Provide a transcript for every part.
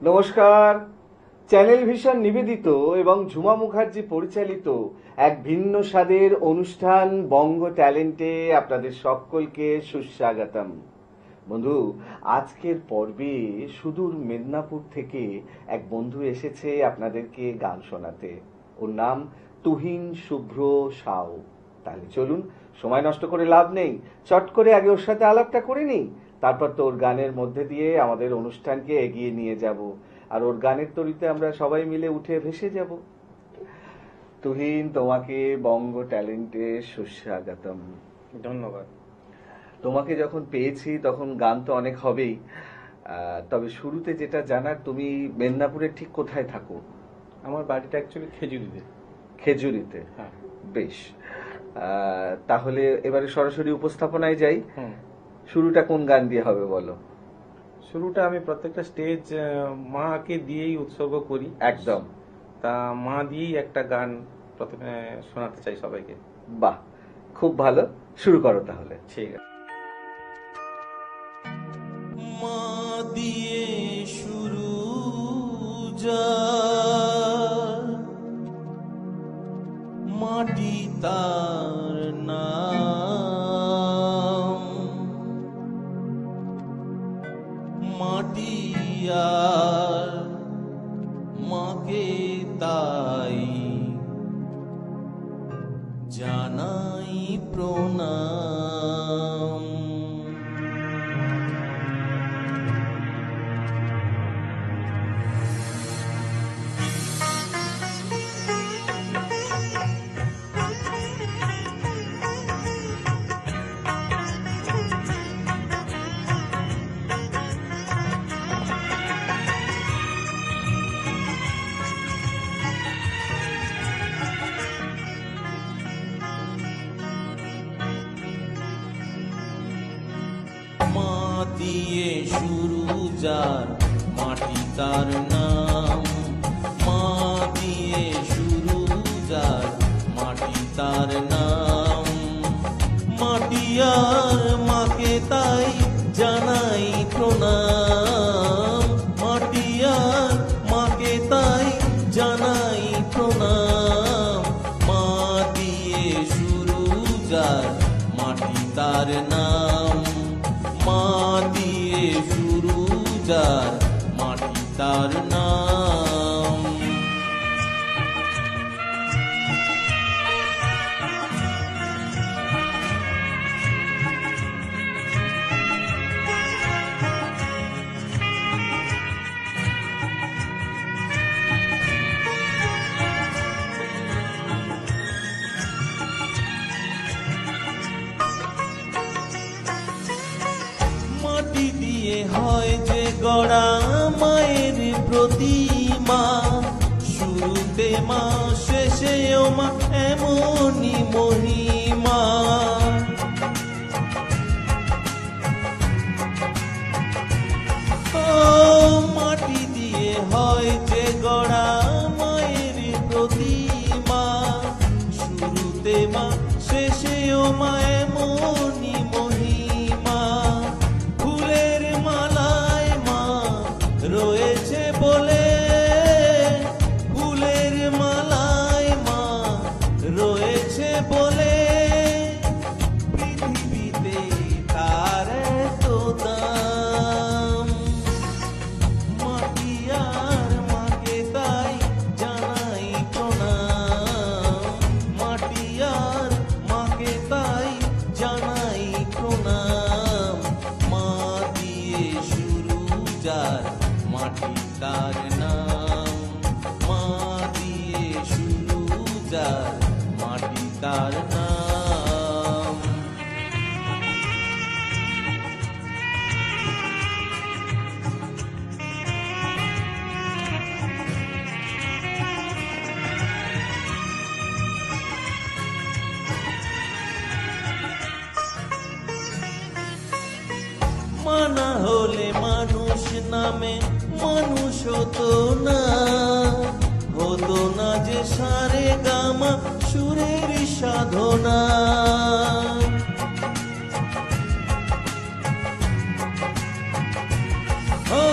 নমস্কার। Channel vision নিবেদিত এবং ঝুমা মুখার্জি পরিচালিত এক ভিন্ন স্বাদের অনুষ্ঠান বঙ্গ ট্যালেন্টে আপনাদের সকলকে সুস্বাগতম। বন্ধু, আজকের পর্বে সুদূর মেদিনীপুর থেকে এক বন্ধু এসেছে আপনাদেরকে গান শোনাতে। ওর নাম তুহিন শুভ্র সাউ। তাহলে চলুন, সময় নষ্ট করে লাভ নেই, চট করে আগে ওর সাথে আলাপটা করে নিই, তারপর তো ওর গানের মধ্যে দিয়ে আমাদের অনুষ্ঠানকে এগিয়ে নিয়ে যাব, আর ওর গানের তরিতে আমরা সবাই মিলে উঠে ভেসে যাব। তুহিন, তোমাকে বঙ্গ ট্যালেন্টে সুস্বাগতম। ধন্যবাদ। তোমাকে যখন পেয়েছি তখন গান তো অনেক হবেই, তবে শুরুতে যেটা জানার, তুমি মেদিনীপুরের ঠিক কোথায় থাকো? আমার বাড়িটা অ্যাকচুয়ালি খেজুরিতে। খেজুরিতে? হ্যাঁ। বেশ, তাহলে এবারে সরাসরি উপস্থাপনায় যাই। হুম। শুরুটা কোন গান দিয়ে হবে বলো? শুরুটা আমি প্রত্যেকটা স্টেজ মাকে দিয়েই উৎসর্গ করি। একদম। তা মা দিয়েই একটা গান প্রথমে শোনাতে চাই সবাইকে। বাহ, খুব ভালো, শুরু করো তাহলে। ঠিক আছে। মা দিয়ে শুরু মাটি তার নাম, মাটি আর মাকে তাই জানাই প্রণাম। মা দিয়ে শুরু যার মাটি তার নাম, মা দিয়ে শুরু যার মাটি তার নাম, মাটি আর মাকে তাই জানাই প্রণাম, মাটি আর মাকে তাই জানাই প্রণাম। মা দিয়ে শুরু যার মাটি তার নাম, মা দিয়ে শুরু যার মাটি তার নাম। মাটি দিয়ে হয় যে গড়া মায়ের প্রতিমা, শুরুতে মা শেষেও মা এমনই মহিমা। ও মাটি দিয়ে হয় যে গড়া মায়ের প্রতিমা, শুরুতে মা শেষেও মা এমনই মহিমা। ফুলের মালায় মা রয়েছে বলে, ফুলের মালায় মা রয়েছে বলে, পৃথিবীতে তার এত দাম। মাটি আর মাকে তাই জানাই প্রণাম, মাটি আর মাকে তাই জানাই প্রণাম। মা দিয়ে শুরু যার মাটি তার নাম, মা দিয়ে শুরু যার মাটি তার নাম। মানা হলে মানুষ নামে মানুষ হতো না, হতো না যে সারে গামা সুরের সাধনা। ও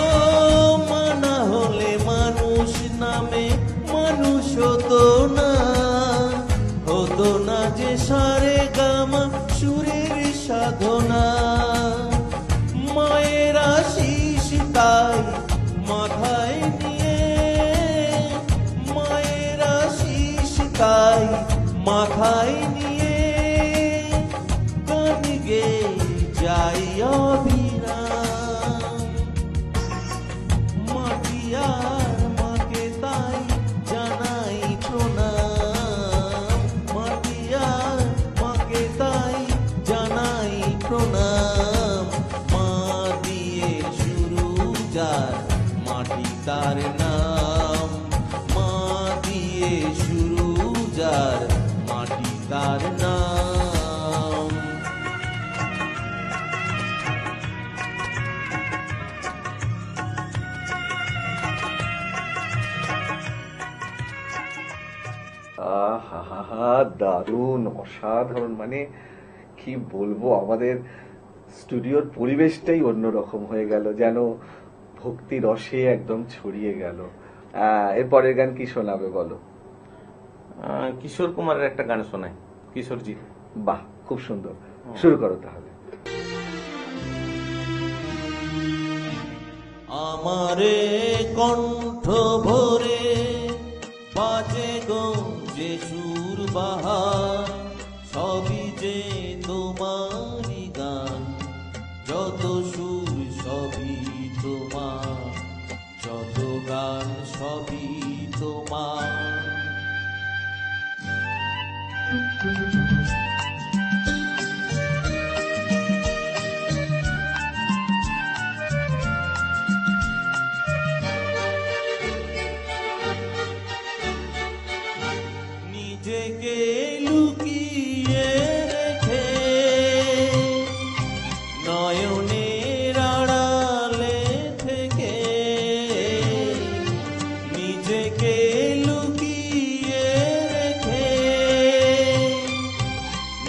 মানা তাই মাথায় নিয়ে, মায়ের আশিস তাই মাথায় নিয়ে, গান গেয়ে যাই অবিরাম। মাটি আর মাকে তাই জানাই প্রণাম, মাটি আর মাকে তাই জানাই প্রণাম। মা দিয়ে শুরু যার মাটি তার নাম, মা দিয়ে শুরু যার মাটি তার নাম। আহা, দারুণ, অসাধারণ, মানে কি বলবো, আমাদের স্টুডিওর পরিবেশটাই অন্যরকম হয়ে গেল, যেন ভক্তি রসে একদম ছড়িয়ে গেল। এরপরের গান কি শোনাবে বলো? কিশোর কুমারের একটা গান শোনাই, কিশোরজি। বাহ, খুব সুন্দর, শুরু করো তাহলে। আমারে কণ্ঠ ভরে বাজে গো যে সুর বাহার, সবই যে তোমারই গান, যত সুর সবই তোমার, যত গান সবই তোমার। নিজেকে লুকিয়ে রেখে নয়নের আড়ালে থেকে, নিজেকে লুকিয়ে রেখে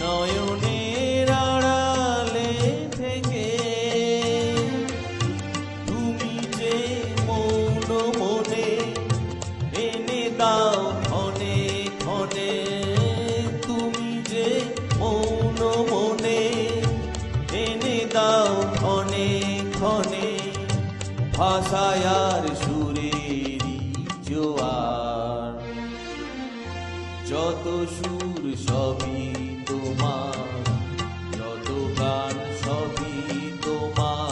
নয়নের আড়ালে থেকে, তুমি যে মৌন মনে এনে দাও ক্ষণে ক্ষণে, তুমি যে মৌন মনে এনে দাও ক্ষণে ক্ষণে, ভাষায় আর সুরেরই জোয়ার, যত সুর সবই তোমার, যত গান সবই তোমার।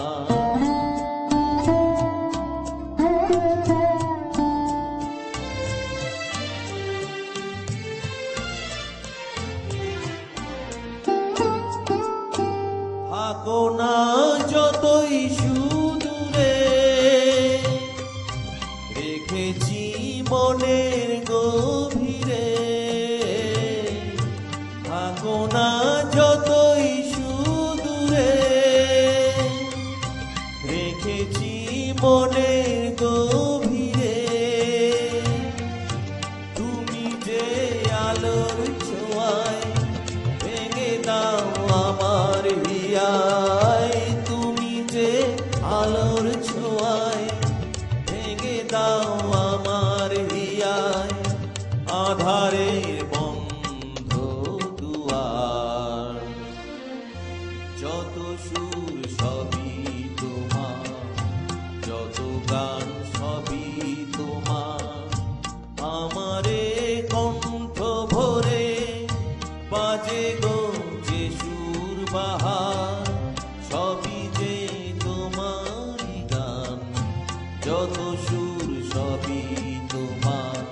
থাকো না যতই সুদূরে, রেখেছি মনের গভীরে, থাকো না যতই সুদূরে, রেখেছি মনের গভীরে, তুমি যে আলোর ছোঁয়ায় ভেঙে দাও আমার হিয়ায়, তুমি যে আলোর ছোঁয়ায় ভেঙে দাও আমার হিয়ায়, আধারের বন্ধ দুয়ার, যত সুর সবই তোমার, যত গান সবই তোমার। আমারে কণ্ঠ ভরে বাজে গো যে সুর বাহার, সবই যে তোমারই গান, যত সুর সবই তোমার,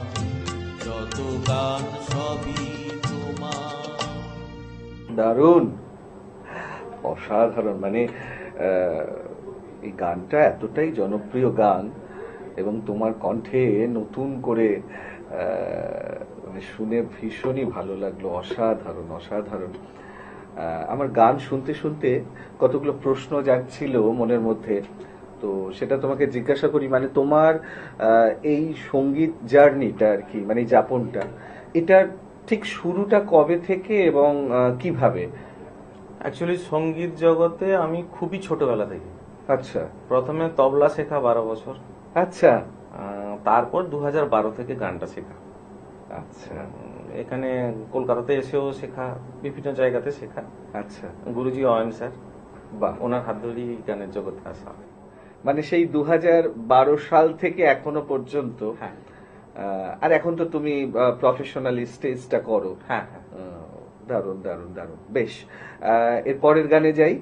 যত গান সবই তোমার। দারুণ, অসাধারণ, মানে এই গানটা এতটাই জনপ্রিয় গান এবং তোমার কণ্ঠে নতুন করে মানে শুনে ভীষণই ভালো লাগলো, অসাধারণ অসাধারণ। আমার গান শুনতে শুনতে কতগুলো প্রশ্ন জাগছিল মনের মধ্যে, তো সেটা তোমাকে জিজ্ঞাসা করি। মানে তোমার এই সঙ্গীত জার্নিটা আর কি, মানে এই যাপনটা, এটার ঠিক শুরুটা কবে থেকে এবং কিভাবে? অ্যাকচুয়ালি সঙ্গীত জগতে আমি খুবই ছোটবেলা থেকে। আচ্ছা প্রথমে তবলা শেখা 12 বছর, আচ্ছা তারপর 2012 থেকে গানটা শেখা। আচ্ছা এখানে কলকাতাতে এসেও শেখা, বিভিন্ন জায়গাতে শেখা। আচ্ছা, গুরুজি অয়ন স্যার, বাহ, ওনার হাত ধরেই গানের জগতে আসা। মানে সেই 2012 সাল থেকে এখনো পর্যন্ত। হ্যাঁ আর এখন তো তুমি প্রফেশনালি স্টেজটা করো। হ্যাঁ হ্যাঁ। দারুণ দারুণ দারুণ, বেশ। এর পরের গানে যাই,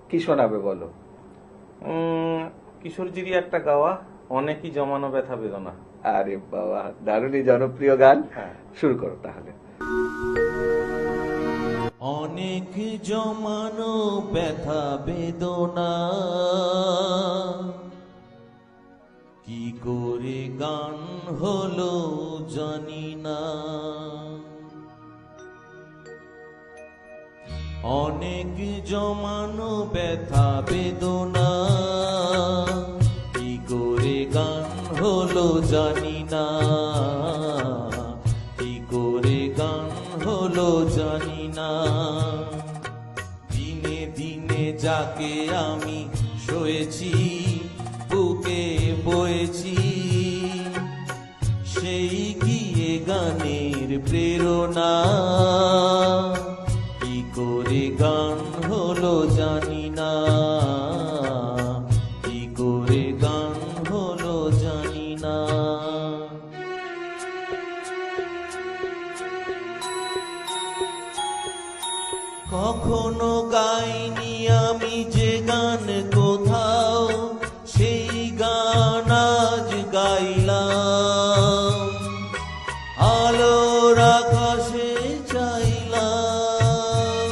কি শোনাবে বলো? কিশোরজিরই একটা গাওয়া, অনেকই জমানো ব্যথা বেদনা। আরে বাবা, দারুণই জনপ্রিয় গান। হ্যাঁ। শুরু করো তাহলে। অনেক জমানো ব্যথা বেদনা, কি করে গান হলো জানি না। অনেক জমানো ব্যথা বেদনা, কি করে গান হলো জানি না, কি করে গান হলো জানি না। দিনে দিনে যাকে আমি শোয়েছি, বুকে বয়েছি, সেই গিয়ে গানের প্রেরণা, কি করে গান হলো জানি না, কি করে গান হলো জানি না। কখনো গাইনি আমি যে গান কোথাও, সেই গান আজ গাইলাম, আলোর আকাশে চাইলাম।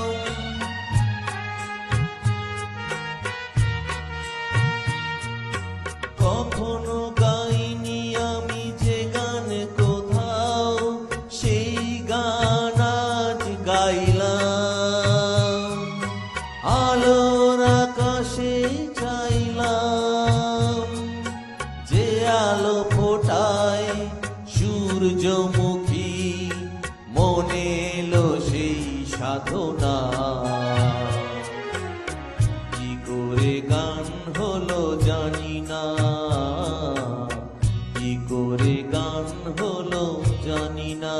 কখনো গাইনি আমি যে গান কোথাও, সেই গান আজ গাইলাম, আলোর আকাশে চাইলাম। যে আলো ফোটায় সূর্যমুখী, মনে এলো সেই সাধনা, কি করে গান হলো জানি না, কি করে গান হলো জানি না।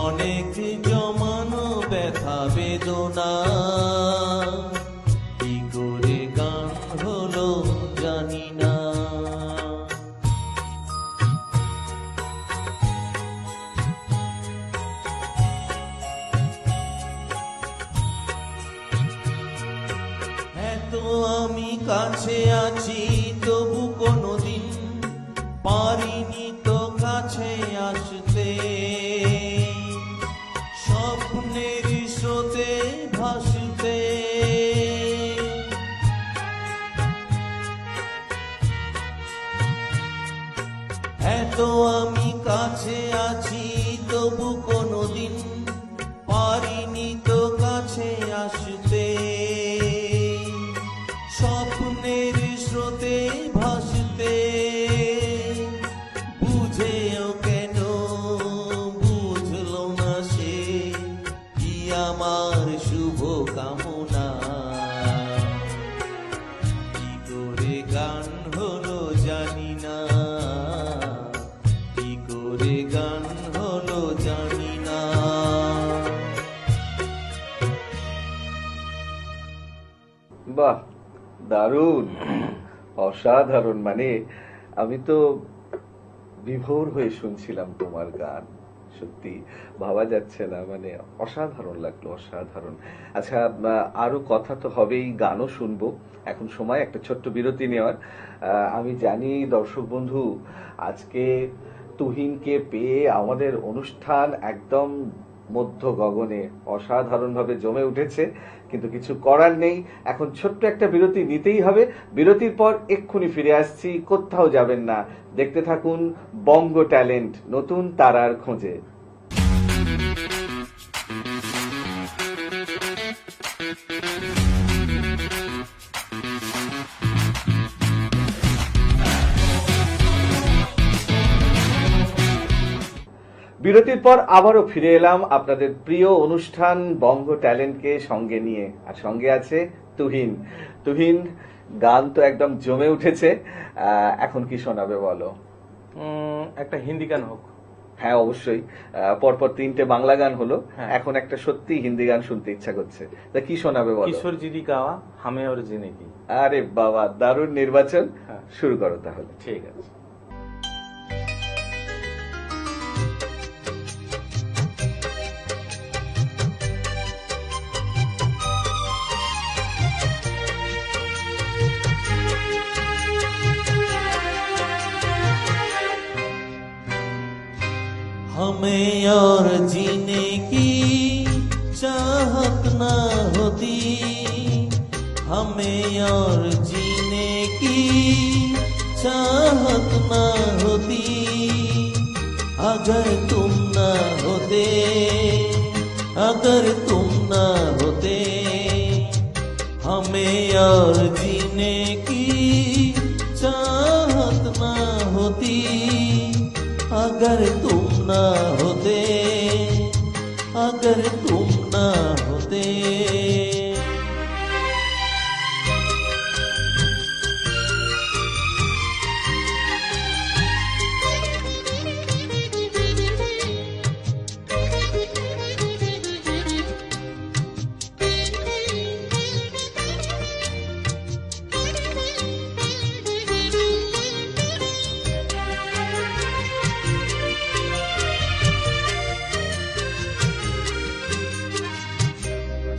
অনেক জমানো ব্যথা বেদনা, কি করে গান হলো জানি না। এত আমি কাছে আছি, তবু কোনোদিন পারিনি তো কাছে আসতে, স্বপ্নের স্রোতে ভাসতে। এত আমি কাছে আছি, তবু কোনোদিন পারিনি তো কাছে আসতে, স্বপ্নের স্রোতে ভাসতে। বুঝেও কেন বুঝলো না সে, কি আমার শুভ কামনা, কি করে গান হলো জানি না, কি করে গান হলো জানি না। বাহ, দারুণ, অসাধারণ। মানে আমি তো বিভোর হয়ে শুনছিলাম তোমার গান, সত্যি ভাবা যাচ্ছে না, মানে অসাধারণ লাগলো, অসাধারণ। আচ্ছা, আরো কথা তো হবেই, গানও শুনবো। এখন সময় একটা ছোট্ট বিরতি নেওয়ার। আমি জানি দর্শক বন্ধু আজকে তুহিনকে পেয়ে আমাদের অনুষ্ঠান একদম মধ্য গগনে অসাধারণভাবে জমে উঠেছে, কিন্তু কিছু করার নেই। এখন ছোট্ট একটা বিরতি নিতেই হবে। বিরতির পর এক্ষুনি ফিরে আসছি, কোথাও যাবেন না, দেখতে থাকুন বঙ্গ ট্যালেন্ট, নতুন তারার খোঁজে। বিরতির পর আবারও ফিরে এলাম আপনাদের প্রিয় অনুষ্ঠান বঙ্গ ট্যালেন্টকে সঙ্গে নিয়ে, আর সঙ্গে আছে তুহিন। তুহিন, গান তো একদম জমে উঠেছে, এখন কি শোনাবে বলো? একটা হিন্দি গান হোক। হ্যাঁ অবশ্যই, পরপর 3টে বাংলা গান হলো, হ্যাঁ। এখন একটা সত্যি হিন্দি গান শুনতে ইচ্ছা করছে, তা কি শোনাবে বলো? কিশোর জিদি গাওয়া হামে ওর জেনে কি। আরে বাবা, দারুণ নির্বাচন, হ্যাঁ। শুরু করো তাহলে। ঠিক আছে। हमें और जीने की चाहत न होती, हमें और जीने की चाहत न होती, अगर तुम न होते, अगर तुम न होते, हमें और जीने की चाहत न होती, अगर तुम न होते, अगर तुम न होते।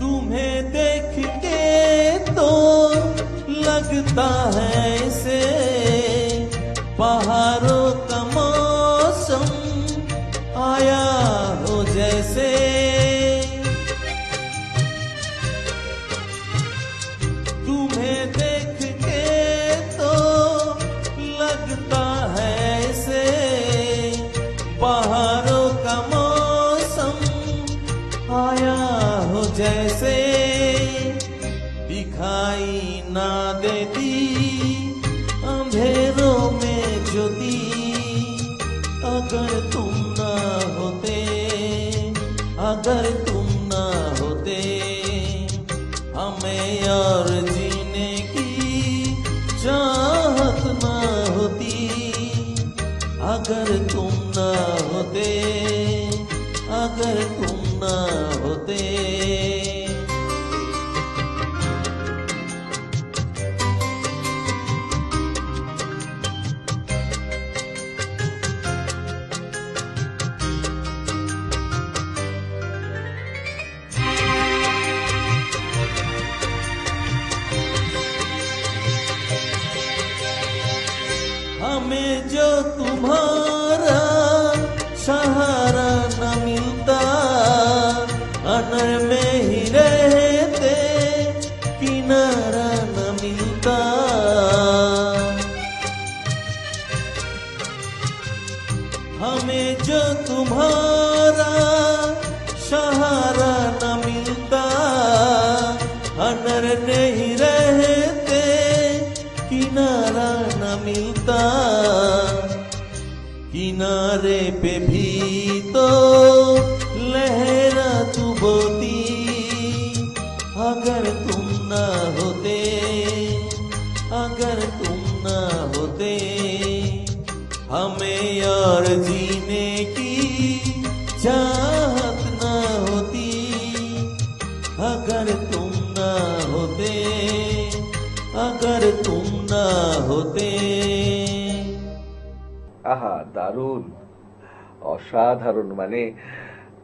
तुम्हें देख के तो लगता है ऐसे पहाड़ों का मौसम आया हो जैसे, तुम्हें देख के तो लगता है ऐसे पहाड़ों का मौसम आया हो जैसे, दिखाई ना देती अंधेरों में ज्योति, अगर तुम ना होते, अगर तुम ना होते, हमें और जीने की चाहत ना होती, अगर तुम ना होते, अगर तुम ना होते। हमें जो तुम्हारा सहारा न मिलता, अनर में ही रहते किनारा न मिलता, हमें जो तुम्हारा सहारा न मिलता, अनर नहीं रहते किनारा न मिलता, किनारे पे भी तो लहरा तू बोती, अगर तुम ना होते, अगर तुम ना होते, हमें और जीने की चाहत ना होती, अगर तुम ना होते, अगर तुम ना होते। আহা, দারুণ, অসাধারণ, মানে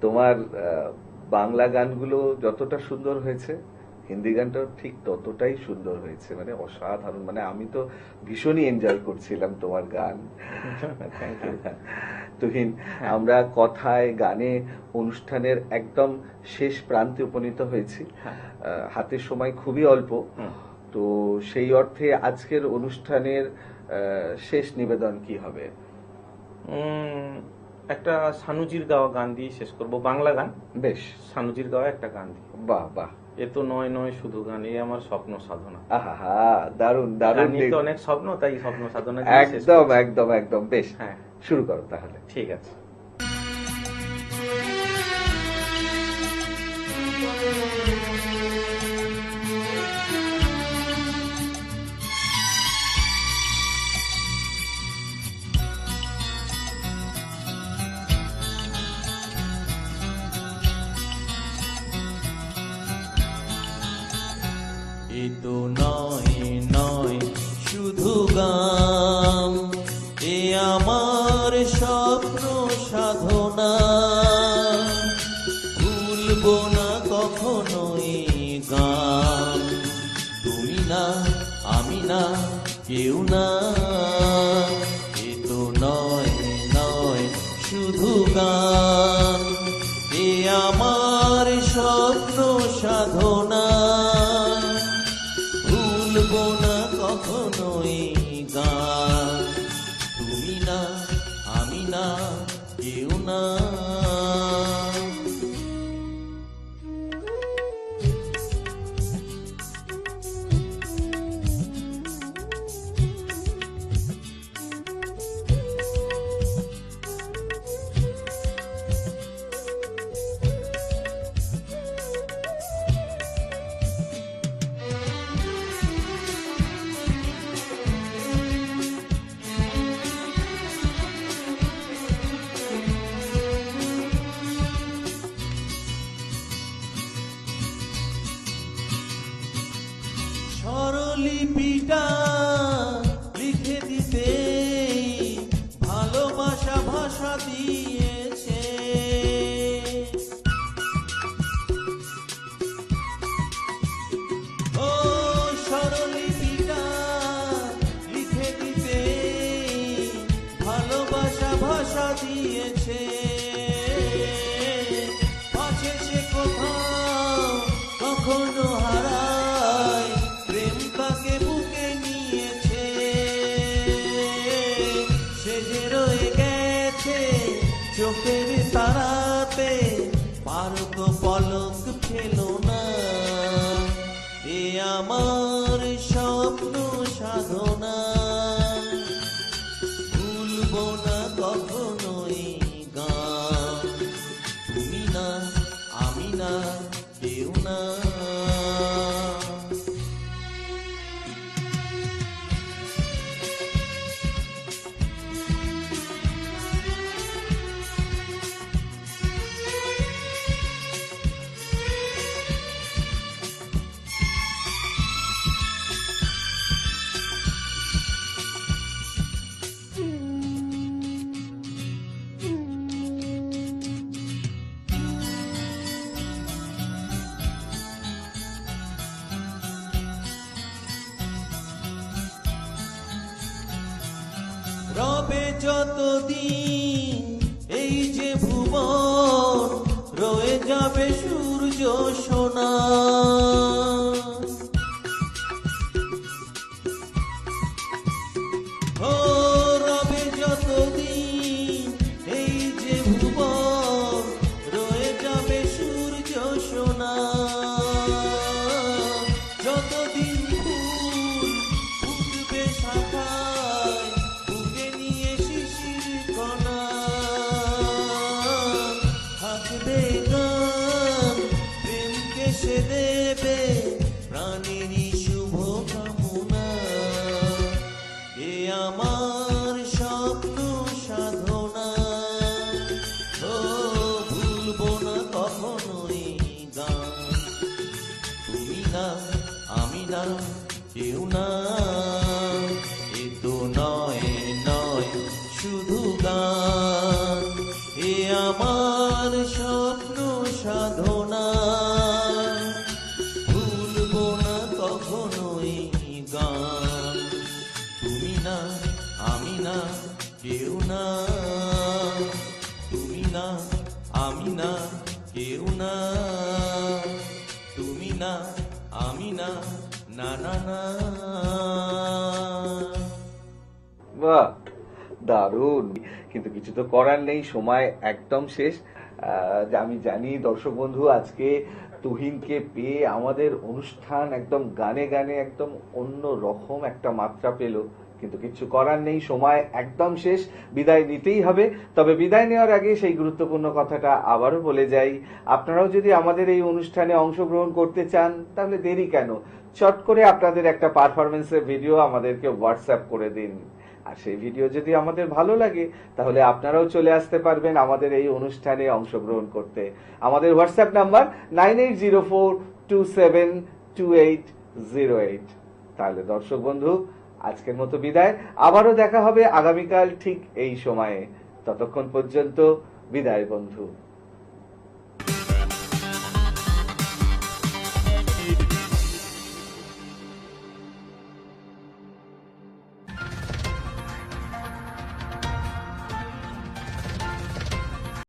তোমার বাংলা গানগুলো যতটা সুন্দর হয়েছে, হিন্দি গানটাও ঠিক ততটাই সুন্দর হয়েছে, মানে অসাধারণ, মানে আমি তো ভীষণই এনজয় করছিলাম তোমার গান। Thank you. তুহিন, আমরা কথায় গানে অনুষ্ঠানের একদম শেষ প্রান্তে উপনীত হয়েছি, হ্যাঁ। হাতের সময় খুবই অল্প, হুম। তো সেই অর্থে আজকের অনুষ্ঠানের শেষ নিবেদন কি হবে? একটা সানুজির গাওয়া গান দিয়ে শেষ করব, বাংলা গান, বেশ, সানুজির গাওয়া একটা গান দিয়ে। বাহ বাহ, এ তো নয় নয় শুধু গান, এই আমার স্বপ্ন সাধনা। আহা, দারুণ দারুণ, গানই তো অনেক স্বপ্ন, তাই স্বপ্ন সাধনা দিয়ে শেষ একদম করছি। একদম একদম, বেশ, হ্যাঁ, শুরু করো তাহলে। ঠিক আছে। গান এ আমার স্বপ্ন সাধনা ভুলবো না কখনো এই গান তুমি না আমি না কেউ না এ তো নয় নয় শুধু গান এ আমার স্বপ্ন সাধনা ভুলবো না কখনো এই গান তুমি না আমি না কেউ না স্বরলিপিটা লিখে দিতে ভালোবাসা ভাষা দিয়েছে ও স্বরলিপিটা লিখে দিতে ভালোবাসা ভাষা দিয়েছে পাছে সে কোথাও কখনো হারায় প্রেম তাকে বুকে নিয়েছে সে যে রয়ে গেছে চোখের তারাতে পারক পলক ফেলো না এ আমার স্বপ্ন সাধনা ভুলবো না কখনো এই গান তুমি না আমি না কেউ না রবে যতদিন এই যে ভুবন রয়ে যাবে সূর্য সোনা ও রবে যতদিন এই যে ভুবন রয়ে যাবে সূর্য সোনা যতদিন ফুল ফুটবে শাখায় বুকে নিয়ে শিশির কণা থাকবে গান প্রেমকে সে দেবে প্রাণেরই শুভ কামনা এ আমার স্বপ্ন সাধনা ও ভুলবো না কখনো এই গান তুমি না আমি না কেউ না এ তো নয় নয় শুধু গান এ আমার স্বপ্ন সাধনা ভুলবো না কখনো এই গান তুমি না আমি না কেউ না তুমি না আমি না কেউ না তুমি না আমি না না না না বাহ, দারুণ। কিন্তু কিছু তো করার নেই, সময় একদম শেষ। আমি জানি দর্শক বন্ধু আজকে তুহিনকে পেয়ে আমাদের অনুষ্ঠান একদম গানে গানে একদম অন্য রকম একটা মাত্রা পেল, কিন্তু কিছু করার নেই, সময় একদম শেষ, বিদায় নিতেই হবে। তবে বিদায় নেওয়ার আগে সেই গুরুত্বপূর্ণ কথাটা আবারও বলে যাই, আপনারাও যদি আমাদের এই অনুষ্ঠানে অংশগ্রহণ করতে চান তাহলে দেরি কেন, চট করে আপনাদের একটা পারফরমেন্সের ভিডিও আমাদেরকে হোয়াটসঅ্যাপ করে দিন। আর সেই ভিডিও যদি আমাদের ভালো লাগে তাহলে আপনারাও চলে আসতে পারবেন আমাদের এই অনুষ্ঠানে অংশগ্রহণ করতে। আমাদের হোয়াটসঅ্যাপ নাম্বার 9804272808। তাহলে দর্শক বন্ধু আজকের মতো বিদায়। আবারও দেখা হবে আগামীকাল ঠিক এই সময়ে। ততক্ষণ পর্যন্ত বিদায় বন্ধু।